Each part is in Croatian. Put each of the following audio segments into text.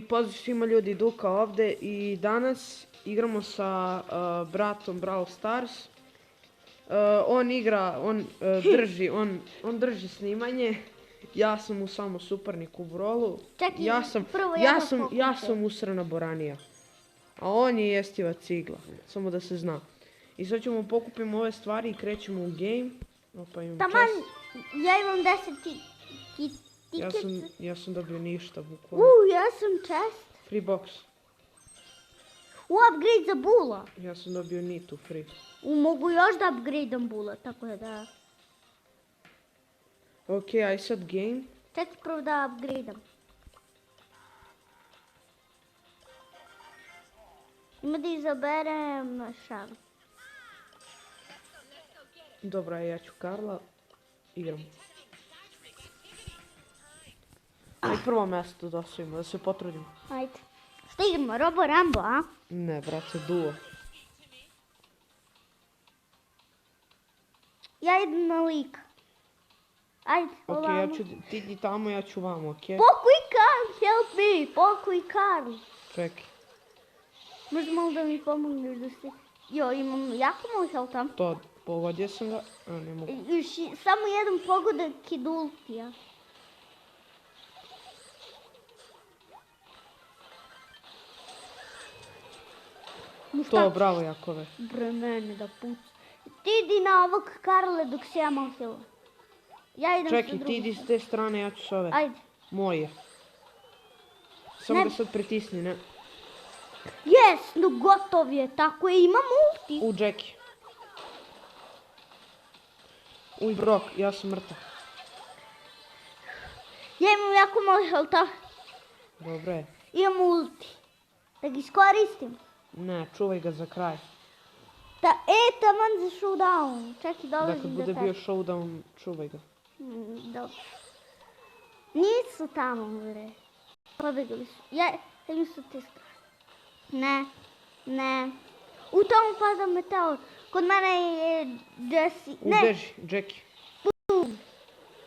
pozdrav svima ljudi, Duka ovdje i danas igramo sa bratom Brawl Stars. On igra, on drži snimanje, ja sam mu samo suparnik u Brawlu. Ja sam usrana boranija, a on je jestiva cigla, samo da se zna. I sad ćemo pokupimo ove stvari i krećemo u game. Opa, imam Taman, chest. ja imam 10 tickets. Ja sam dobio ništa, bukvalno. Ja sam chest. Free box. Upgrade za bula. Ja sam dobio nitu free. Mogu još da upgradeam bula, tako da... Ok, aj sad game. Čekaj prvo da upgradeam. Ima da izaberem šalu. Dobra, ja ću Karla. Igram. Aj prvo mjesto da osvojimo, da se potrudimo. Ajde. Šta igramo, Robo Rambo, a? Ne, brate, duo. Ja idem na lik. Ajde, Ok, ovamo. ti idi tamo, ja ću vamo, ok? Poku i Karl, help me, Poku i Karl. Čekaj. Možda malo da mi pomogneš da se... Jo, imam jako malo helta. To, pogodio sam ga. A, ne mogu. Samo jedan pogodak i do ultija. To, bravo, Jakove. Bre, mene da puca. Ti idi na ovog Karle dok se ja malo hila. Ja idem sa Čekaj, drugom. ti idi s te strane, ja ću s ove. Ajde. Moje. Samo Ne. da sad pritisni, ne? Jes, no gotov je, tako je, imam ulti. U, Jackie. Uj, Brock, ja sam mrtav. Ja imam jako malo helta. Dobro je. Imam ulti. Da ga iskoristim. Ne, čuvaj ga za kraj. Taman za showdown. Čekaj, Da dolazim kad do bude tebe. bio showdown, čuvaj ga. Dobro. Nisu tamo, bre. Pobegli su. Ja im su te strane. Ne. U tomu pada meteor. Kod mene je Jesse. Ne, Ubeži, Jackie.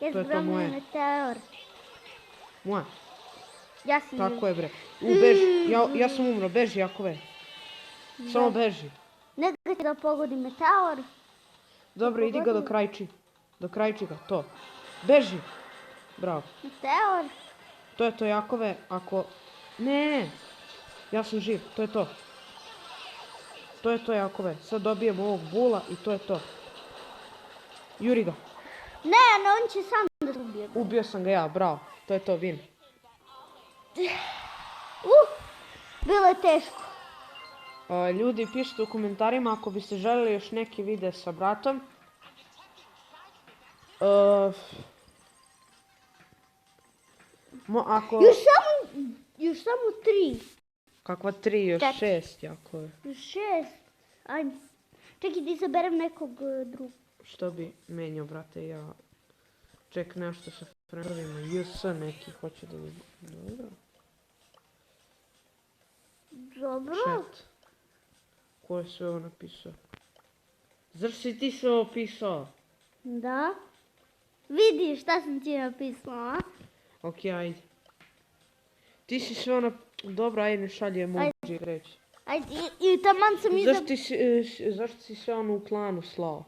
je to je to zgromio moje. meteor. Moja. Ja sam Tako je, bre. Beži, ja sam umro, beži, Jakove. Samo beži. Neka će da pogodi meteor. Dobro, idi ga do krajči. Do krajči ga, to. Beži. Bravo. Meteor. To je to, Jakove, ako... Ne. Ja sam živ, to je to. To je to, Jakove. Sad dobijemo ovog bula i to je to. Juri ga. Ne, on će sam da se ubije. Ubio sam ga ja, bravo. To je to, win. Bilo je teško. Ljudi, pišite u komentarima ako biste željeli još neki video sa bratom. Još samo 3. Kakva 3, još Čekaj. 6, jako je. Još 6. Ajde. Čekaj da izaberem nekog drugog. Što bi menjao, brate, ja... Ček, nešto sa friendovima, JS neki hoće da mi... Dobro. Dobro. Chat. Ko je sve ovo napisao? Zašto si ti sve ovo pisao? Da. Vidiš šta sam ti napisala, a? Ok, ajde. Ti si sve ono... Dobro, ajde, ne šalje emoji reći. Ajde, i taman sam Zašto si sve ono u klanu slao?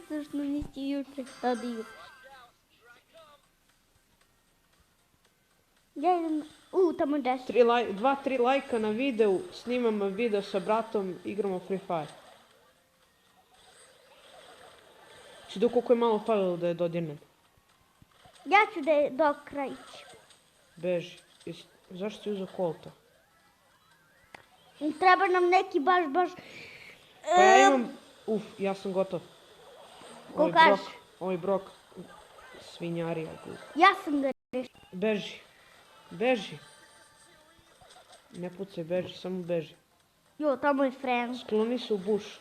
Zašto nisi juče sad igraš. Ja idem... tamo 10. 2-3 lajka na videu, snimamo video sa bratom, igramo Free Fire. Či do koliko je malo falilo da je dodirnem. Ja ću da je do kraja ići. Beži. Zašto si uzeo kolta? Treba nam neki baš... Pa ja imam... Ja sam gotov. Ko kažeš? Ovaj Brock. Svinjarija. Ja sam ga rešio. Beži. Beži. Ne pucaj, beži, samo beži. Jo, tamo je friend. Skloni se u buš.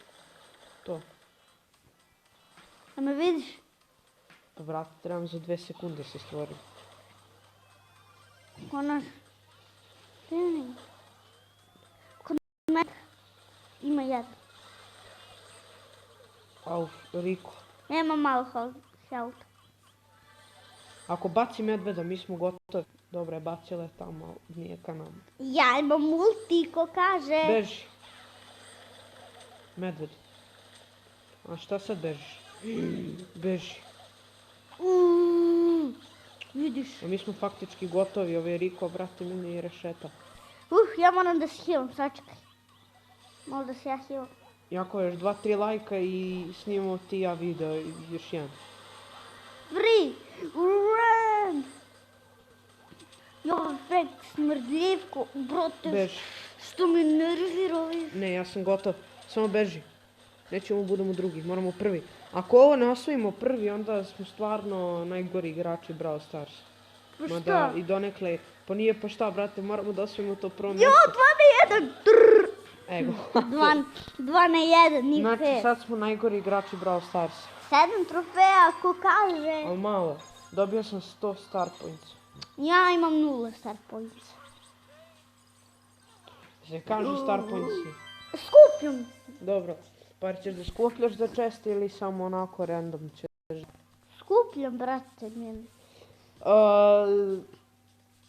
To. A me vidiš? Vrati, trebam za 2 sekunde se stvorim. Konaš. Kod mene ima jedan. Auf, Riko. Nema malo health. Ako baci medveda, mi smo gotovi. gotovi. Dobro je, bacila je tamo, ali nije ka nama. Ja imam multi, ko kaže. Beži. Medved. A šta sad bežiš? Beži. Vidiš. A mi smo faktički gotovi, ovaj Riko, brate, mini i rešeta. Ja moram da se healam, sačekaj. Malo da se ja healam. Jako još 2-3 lajka i snimamo ti i ja video, još jedan. Free! Run! Jo, fek, smrdljivko, brate, Beži. što me nervira ovaj. Ne, ja sam gotov. Samo beži. Nećemo budemo drugi, moramo prvi. Ako ovo ne osvojimo prvi, onda smo stvarno najgori igrači Brawl Stars. Pa Mada šta? i donekle, pa nije pa šta, brate, moramo da osvojimo to prvo Jo, mjesto. 2 na 1! Trrr. Ego. 2 na 1, nije Znači, fair. sad smo najgori igrači Brawl Stars. 7 trofeja, ko kaže. Ali malo, dobio sam 100 star points. Ja imam 0 star points. Se kaže star points. Skupljam. Dobro, pa ćeš da skupljaš za česte ili samo onako random ćeš? Skupljam, brate, mili.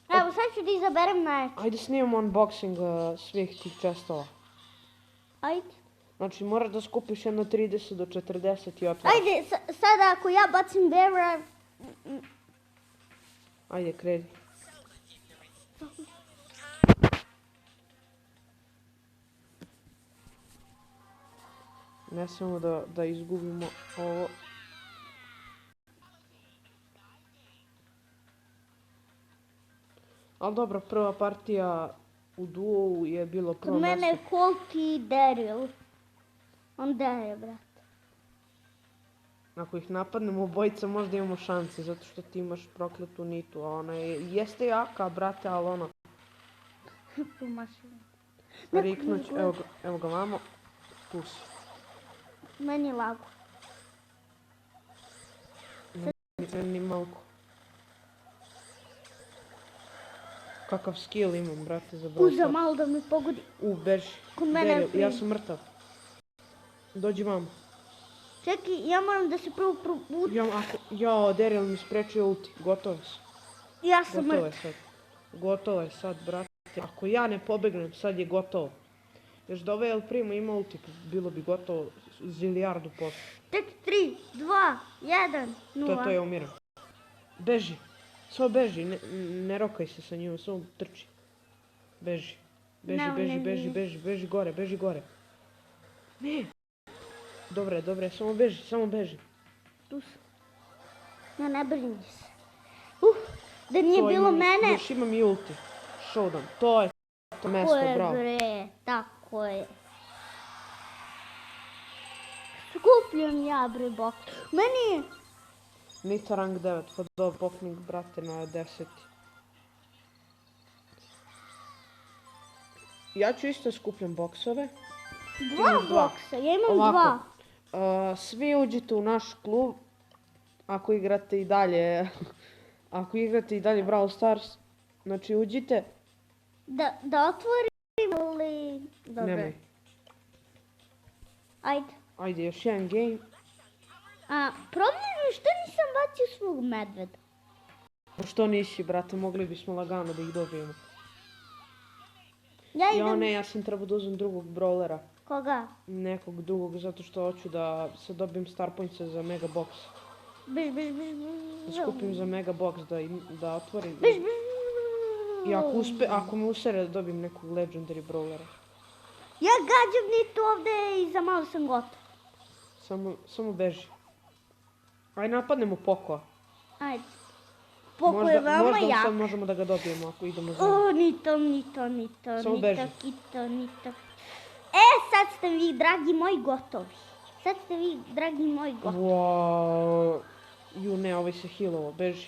Evo, sad ću da izaberem najjače. Ajde snimamo unboxing svih tih čestova. Ajde. Znači moraš da skupiš jedno 30 do 40 i otvaraš. Ajde, sada ako ja bacim bera... Ajde, kredi. Ne smemo da izgubimo ovo. Ali dobro, prva partija u duo je bilo prvo Kod mene je mjesto. Colt i Daryl. On Daryl, brate. Ako ih napadnemo obojica možda imamo šanse, zato što ti imaš prokletu nitu, a ona jeste jaka, brate, ali ono, Promašila. riknuć, evo ga vamo, tu si. Meni je lago. Ni malko. Kakav skill imam, brate, za Brawl Uza Stars. malo da me pogodi. Beži. Kod mene je Daryl, ja prim. sam mrtav. Dođi vamo. Čekaj, ja moram da se prvo probudim. Jao, Daryl mi sprečio ulti, gotovo je. Ja sam Gotovo je mrtav. sad. Gotovo je sad, brate. Ako ja ne pobegnem, sad je gotovo. Još da ovaj El Primo ima ulti, bilo bi gotovo zilijardu posto. Tek 3, 2, 1, 0. To je umiram. Beži. Samo beži, ne rokaj se sa njim, samo trči. Beži. Beži gore, beži gore. Ne. Dobre, samo beži. Tu sam. Ja ne brini se. Da nije bilo mene. Još imam i ulti. Showdown, to je to Tako mesto, je, bravo. bre, tako je. Skupljam ja, bre, bok. Meni je... Nita rank 9, pa dobro, poknik, brate, na 10. Ja ću isto skupljam boksove. Dva imaš dva. boksa, ja imam Ovako. dva. Svi uđite u naš klub. Ako igrate i dalje... Ako igrate i dalje Brawl Stars. Znači uđite. Da otvorim ili... Dobro. Nemoj. Ajde. Ajde, još jedan game. Problem je što nisam bacio svog medveda. Što nisi, brate, mogli bismo lagano da ih dobijemo. Ja idem... Ja sam trebao da uzem drugog brawlera. Koga? Nekog drugog, zato što hoću da se dobijem star pointsa za mega box. Biš. Da skupim za mega box, da otvorim. Biš. I ako me usere da dobijem nekog legendary brawlera. Ja gađam Nitu ovdje i za malo sam gotov. Samo beži. Ajde napadnemo Pocoa. Ajde. Poko je veoma Možda jak. sad možemo da ga dobijemo ako idemo za... Nito. Samo beži. Nito. Sad ste vi, dragi moji, gotovi. Wow. Ne, ovaj se healovo, beži.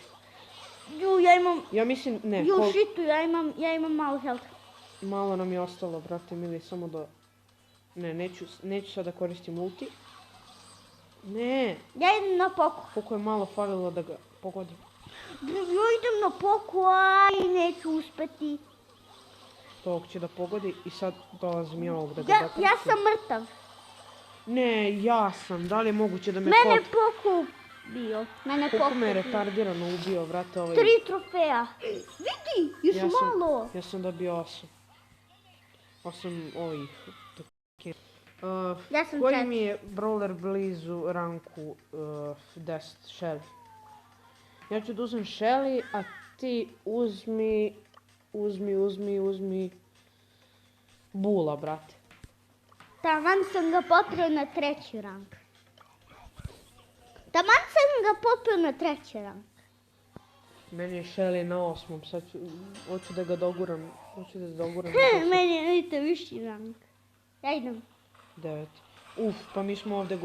Ja imam... Ja mislim, ne, Šitu, ja imam malo health. malo nam je ostalo, brate mili, samo da... Ne, neću sad da koristim ulti. Ne, Ja idem na Poku. koliko je malo falilo da ga pogodim. Ja idem na Poku, aj neću uspeti. Tog će da pogodi i sad dolazim ja ovog da ga Ja dotaknem. sam mrtav. Ne, ja sam, da li je moguće da me Mene Colt... Poku bio. Mene Koliko me je pokupio. retardirano ubio, brate, ovaj... 3 trofeja. Vidi, jesu malo. Ja sam dobio 8. 8 ovih. Ja sam Koji 4. mi je brawler blizu ranku 10 Shelly? Ja ću da uzmem Shelly, a ti uzmi Bula, brate. Taman sam ga popio na 3. rang. Meni je Shelly na 8. Sad hoću da ga doguram. Meni je vidite viši rang. Ja idem. 9. Pa mi smo ovdje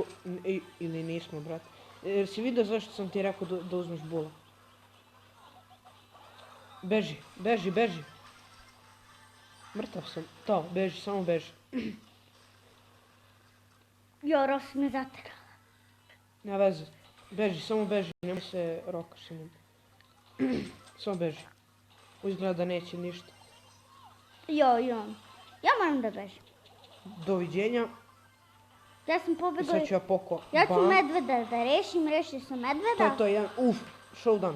ili nismo, brate. Jer si vidio zašto sam ti rekao da uzmeš Bula? Beži. Mrtav sam. To, beži, samo beži. Joro si me zaterala. Nema veze. Beži, samo beži. Nemoj se rokaš sa njim. Samo beži. Izgleda da neće ništa. Jo. Ja moram da bežim. Doviđenja. Ja sam I pobegla. sad ću ja poko. Ja ću medveda da rešim. Rešio sam medveda. To je jedan. Showdown.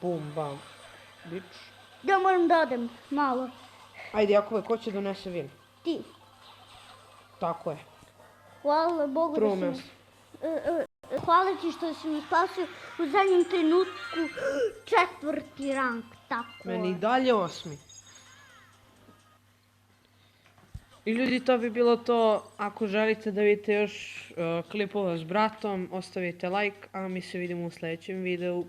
Bum, bam. Bić. Ja moram da odem malo. Ajde, Jakove, ko će donese vin? Ti. Tako je. Hvala Bogu Prvo da si me... mesto. Hvala ti što si me spasio u zadnjem trenutku 4. rang. Tako Meni i je. dalje 8. I ljudi, to bi bilo to. Ako želite da vidite još klipova s bratom, ostavite like, a mi se vidimo u sljedećem videu.